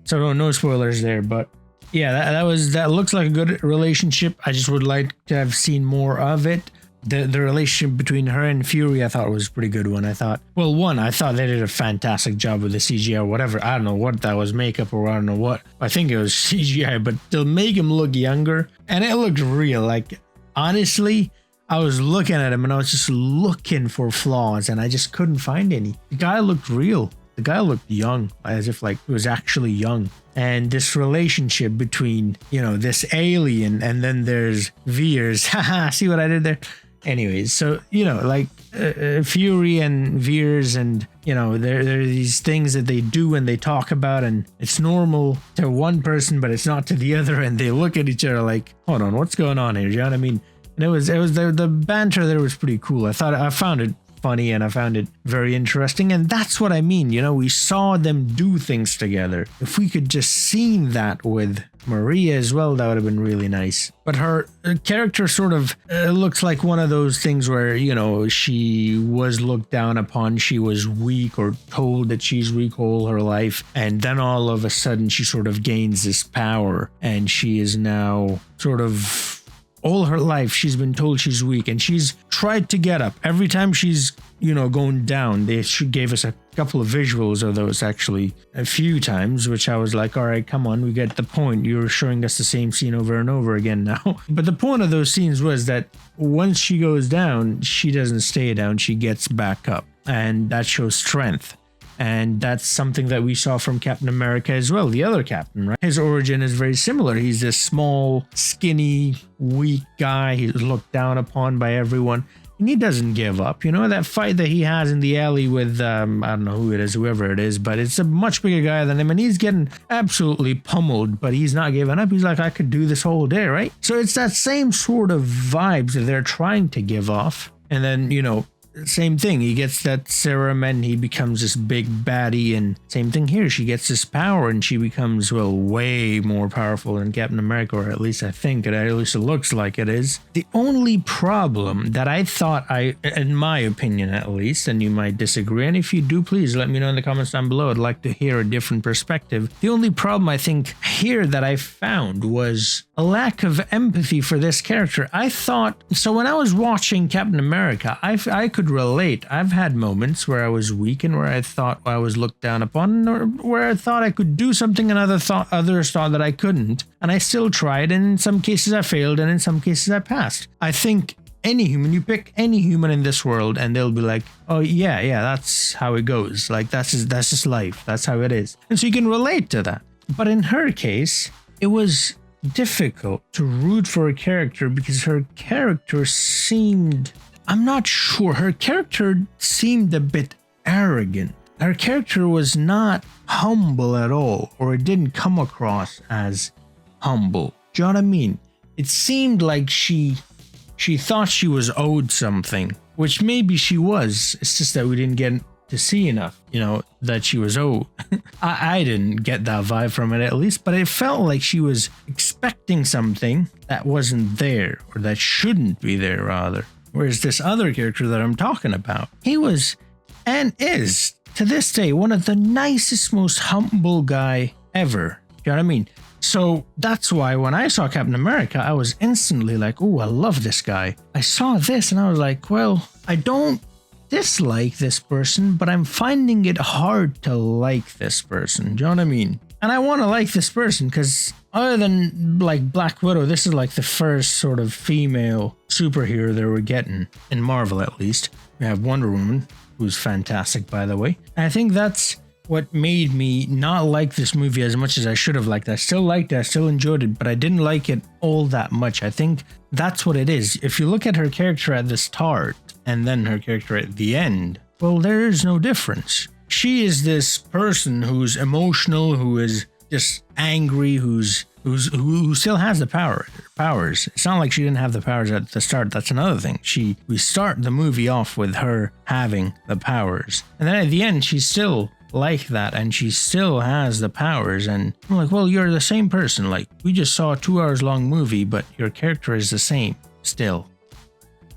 So no spoilers there, but yeah, that looks like a good relationship. I just would like to have seen more of it. The relationship between her and Fury, I thought was a pretty good one. I thought they did a fantastic job with the CGI or whatever. I don't know what that was, makeup or I don't know what. I think it was CGI, but they'll make him look younger. And it looked real. Like, honestly, I was looking at him and I was just looking for flaws and I just couldn't find any. The guy looked real. the guy looked young, as if like he was actually young. And this relationship between, you know, this alien and then there's Veers. Haha, see what I did there? Anyways, so, you know, like Fury and Veers, and, you know, there are these things that they do and they talk about, and it's normal to one person, but it's not to the other. And they look at each other like, hold on, what's going on here? You know what I mean? And it was the banter there was pretty cool. I found it funny and I found it very interesting, and that's what I mean. You know, we saw them do things together. If we could just seen that with Maria as well, that would have been really nice. But her character sort of looks like one of those things where, you know, she was looked down upon, she was weak or told that she's weak all her life, and then all of a sudden she sort of gains this power, and she is now sort of all her life she's been told she's weak, and she's tried to get up. Every time she's, you know, going down, they gave us a couple of visuals of those, actually a few times, which I was like, all right, come on, we get the point. You're showing us the same scene over and over again now. But the point of those scenes was that once she goes down, she doesn't stay down, she gets back up, and that shows strength. And that's something that we saw from Captain America as well, the other Captain, right? His origin is very similar. He's this small, skinny, weak guy. He's looked down upon by everyone, and he doesn't give up. You know, that fight that he has in the alley with, I don't know who it is, whoever it is, but it's a much bigger guy than him, and he's getting absolutely pummeled, but he's not giving up. He's like, I could do this whole day, right? So it's that same sort of vibes that they're trying to give off. And then, you know, same thing, he gets that serum and he becomes this big baddie, and same thing here, she gets this power and she becomes, well, way more powerful than Captain America, or at least I think it, at least it looks like it is. The only problem that I thought, in my opinion at least, and you might disagree, and if you do, please let me know in the comments down below. I'd like to hear a different perspective. The only problem I think here that I found was a lack of empathy for this character. I thought, so when I was watching Captain America, I could relate. I've had moments where I was weak and where I thought I was looked down upon, or where I thought I could do something and others thought that I couldn't, and I still tried, and in some cases I failed, and in some cases I passed. I think any human, you pick any human in this world and they'll be like, oh yeah, that's how it goes, like that's just life, that's how it is, and so you can relate to that. But in her case, it was difficult to root for a character because her character seemed, I'm not sure, her character seemed a bit arrogant. Her character was not humble at all, or it didn't come across as humble. Do you know what I mean? It seemed like she thought she was owed something, which maybe she was. It's just that we didn't get to see enough, you know, that she was owed. I didn't get that vibe from it, at least, but it felt like she was expecting something that wasn't there, or that shouldn't be there, rather. Whereas this other character that I'm talking about, he was, and is, to this day, one of the nicest, most humble guy ever. You know what I mean? So that's why when I saw Captain America, I was instantly like, oh, I love this guy. I saw this and I was like, well, I don't dislike this person, but I'm finding it hard to like this person. Do you know what I mean? And I want to like this person because other than like Black Widow, this is like the first sort of female superhero that we're getting, in Marvel at least. We have Wonder Woman, who's fantastic, by the way. And I think that's what made me not like this movie as much as I should have liked it. I still liked it, I still enjoyed it, but I didn't like it all that much. I think that's what it is. If you look at her character at the start and then her character at the end, well, there is no difference. She is this person who's emotional, who is just angry, who still has the powers. It's not like she didn't have the powers at the start. That's another thing. We start the movie off with her having the powers, and then at the end she's still like that, and she still has the powers. And I'm like, well, you're the same person. Like, we just saw a 2 hours long movie, but your character is the same still.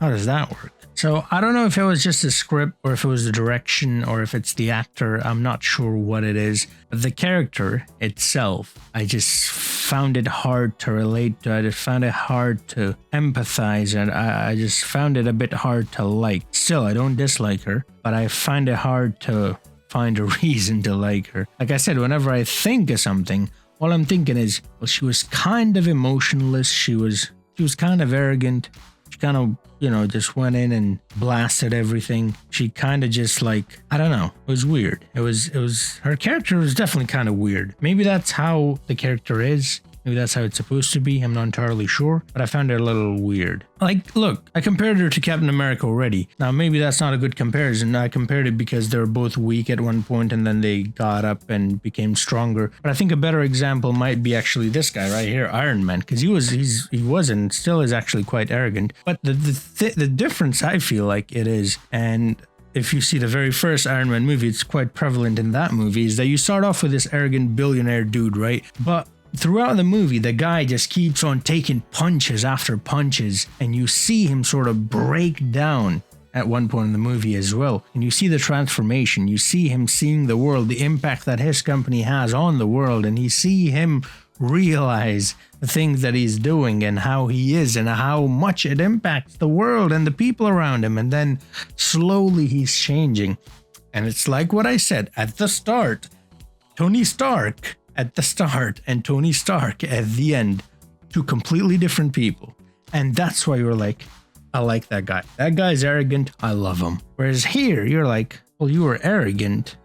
How does that work? So I don't know if it was just the script, or if it was the direction, or if it's the actor. I'm not sure what it is. But the character itself, I just found it hard to relate to. I just found it hard to empathize, and I just found it a bit hard to like. Still, I don't dislike her, but I find it hard to find a reason to like her. Like I said, whenever I think of something, all I'm thinking is, well, she was kind of emotionless. She was kind of arrogant. She kind of, you know, just went in and blasted everything. She kind of just like, I don't know. It was weird. It was her character was definitely kind of weird. Maybe that's how the character is. Maybe that's how it's supposed to be. I'm not entirely sure, but I found it a little weird. Like, look, I compared her to Captain America already. Now, maybe that's not a good comparison. I compared it because they were both weak at one point and then they got up and became stronger. But I think a better example might be actually this guy right here, Iron Man, because he was and still is actually quite arrogant. But the difference I feel like it is, and if you see the very first Iron Man movie, it's quite prevalent in that movie, is that you start off with this arrogant billionaire dude, right? But throughout the movie, the guy just keeps on taking punches after punches, and you see him sort of break down at one point in the movie as well. And you see the transformation, you see him seeing the world, the impact that his company has on the world, and you see him realize the things that he's doing and how he is and how much it impacts the world and the people around him. And then slowly he's changing. And it's like what I said at the start, Tony Stark at the start and Tony Stark at the end, two completely different people. And that's why you're like, I like that guy. That guy's arrogant. I love him. Whereas here, you're like, well, you were arrogant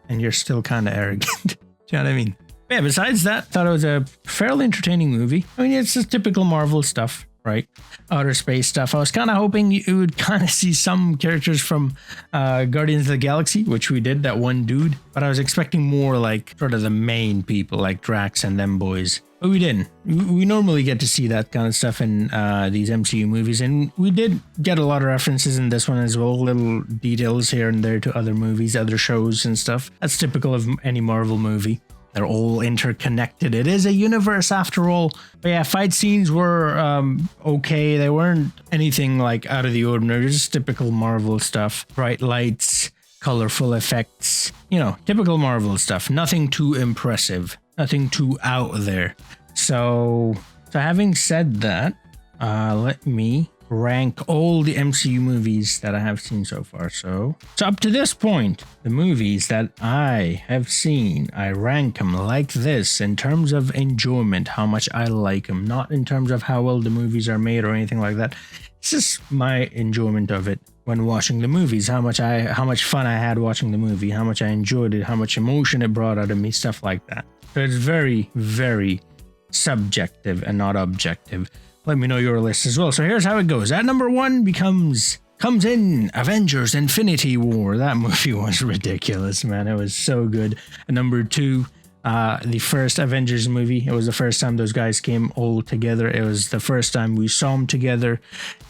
and you're still kind of arrogant. Do you know what I mean? But yeah, besides that, thought it was a fairly entertaining movie. I mean, it's just typical Marvel stuff, right? Outer space stuff. I was kind of hoping you would kind of see some characters from Guardians of the Galaxy, which we did, that one dude. But I was expecting more like sort of the main people like Drax and them boys. But we didn't. We normally get to see that kind of stuff in these MCU movies. And we did get a lot of references in this one as well. Little details here and there to other movies, other shows and stuff. That's typical of any Marvel movie. They're all interconnected. It is a universe after all. But yeah, fight scenes were okay. They weren't anything like out of the ordinary. Just typical Marvel stuff. Bright lights, colorful effects. You know, typical Marvel stuff. Nothing too impressive. Nothing too out there. So having said that, let me rank all the MCU movies that I have seen so far. So up to this point, the movies that I have seen, I rank them like this in terms of enjoyment, how much I like them, not in terms of how well the movies are made or anything like that. It's just my enjoyment of it when watching the movies, how much fun I had watching the movie, how much I enjoyed it, how much emotion it brought out of me, stuff like that. So it's very, very subjective and not objective. Let me know your list as well. So here's how it goes. At number 1 comes in Avengers Infinity War. That movie was ridiculous, man. It was so good. At number 2, the first Avengers movie. It was the first time those guys came all together. It was the first time we saw them together.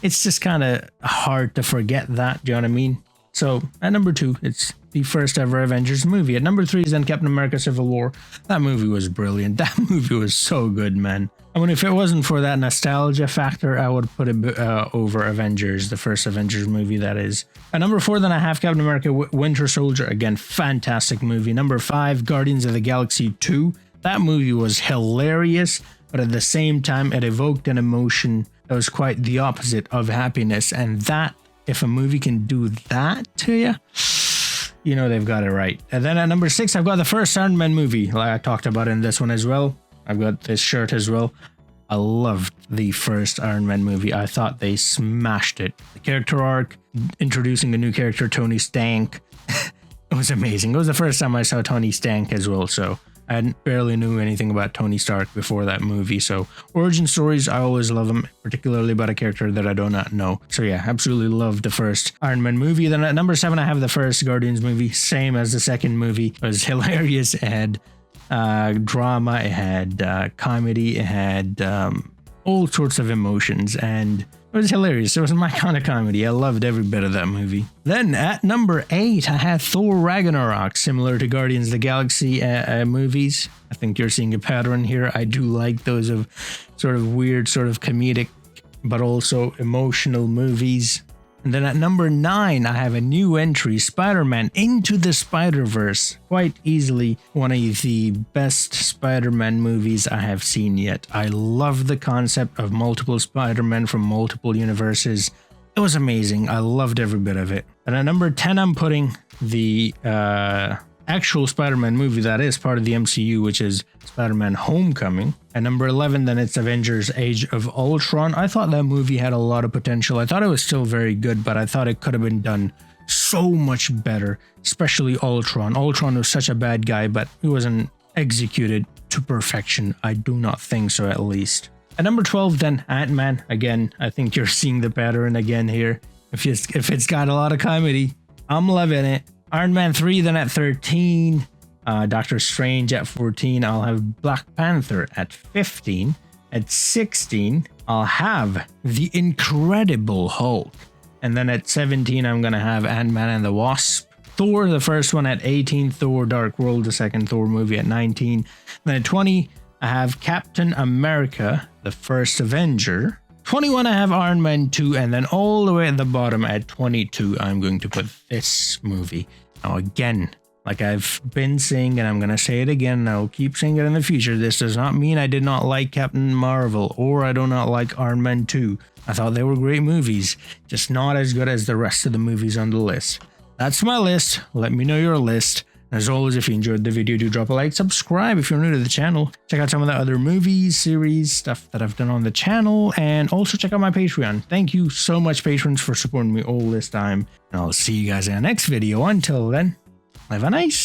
It's just kind of hard to forget that. Do you know what I mean? So at number 2, it's the first ever Avengers movie. At number 3 is then Captain America Civil War. That movie was brilliant. That movie was so good, man. I mean, if it wasn't for that nostalgia factor, I would put it over Avengers, the first Avengers movie, that is. At number 4, then I have Captain America Winter Soldier. Again, fantastic movie. Number 5, Guardians of the Galaxy 2. That movie was hilarious, but at the same time, it evoked an emotion that was quite the opposite of happiness. And that, if a movie can do that to you, you know they've got it right. And then at number 6, I've got the first Iron Man movie, like I talked about in this one as well. I've got this shirt as well. I loved the first Iron Man movie. I thought they smashed it. The character arc, introducing the new character, Tony Stank. It was amazing. It was the first time I saw Tony Stank as well, so I barely knew anything about Tony Stark before that movie. So origin stories, I always love them, particularly about a character that I do not know. So yeah, absolutely loved the first Iron Man movie. Then at number 7, I have the first Guardians movie, same as the second movie. It was hilarious. It had drama, it had comedy, it had all sorts of emotions, and it was hilarious. It was my kind of comedy. I loved every bit of that movie. Then at number 8, I had Thor Ragnarok, similar to Guardians of the Galaxy movies. I think you're seeing a pattern here. I do like those of sort of weird, sort of comedic, but also emotional movies. And then at number 9, I have a new entry, Spider-Man Into the Spider-Verse. Quite easily one of the best Spider-Man movies I have seen yet. I love the concept of multiple Spider-Men from multiple universes. It was amazing. I loved every bit of it. And at number 10, I'm putting the actual Spider-Man movie that is part of the MCU, which is Spider-Man Homecoming. At number 11, then it's Avengers Age of Ultron. I thought that movie had a lot of potential. I thought it was still very good, but I thought it could have been done so much better, especially Ultron. Ultron was such a bad guy, but he wasn't executed to perfection. I do not think so, at least. At number 12, then Ant-Man. Again, I think you're seeing the pattern again here. If it's got a lot of comedy, I'm loving it. Iron Man 3, then at 13. Doctor Strange at 14. I'll have Black Panther at 15. At 16, I'll have The Incredible Hulk. And then at 17, I'm going to have Ant-Man and the Wasp. Thor, the first one, at 18. Thor Dark World, the second Thor movie, at 19. Then at 20, I have Captain America, the first Avenger. 21, I have Iron Man 2. And then all the way at the bottom at 22, I'm going to put this movie. Now again, like I've been saying, and I'm going to say it again, and I'll keep saying it in the future, this does not mean I did not like Captain Marvel or I do not like Iron Man 2. I thought they were great movies, just not as good as the rest of the movies on the list. That's my list. Let me know your list. As always, if you enjoyed the video, do drop a like, subscribe if you're new to the channel, check out some of the other movies, series, stuff that I've done on the channel, and also check out my Patreon. Thank you so much, patrons, for supporting me all this time, and I'll see you guys in the next video. Until then, have a nice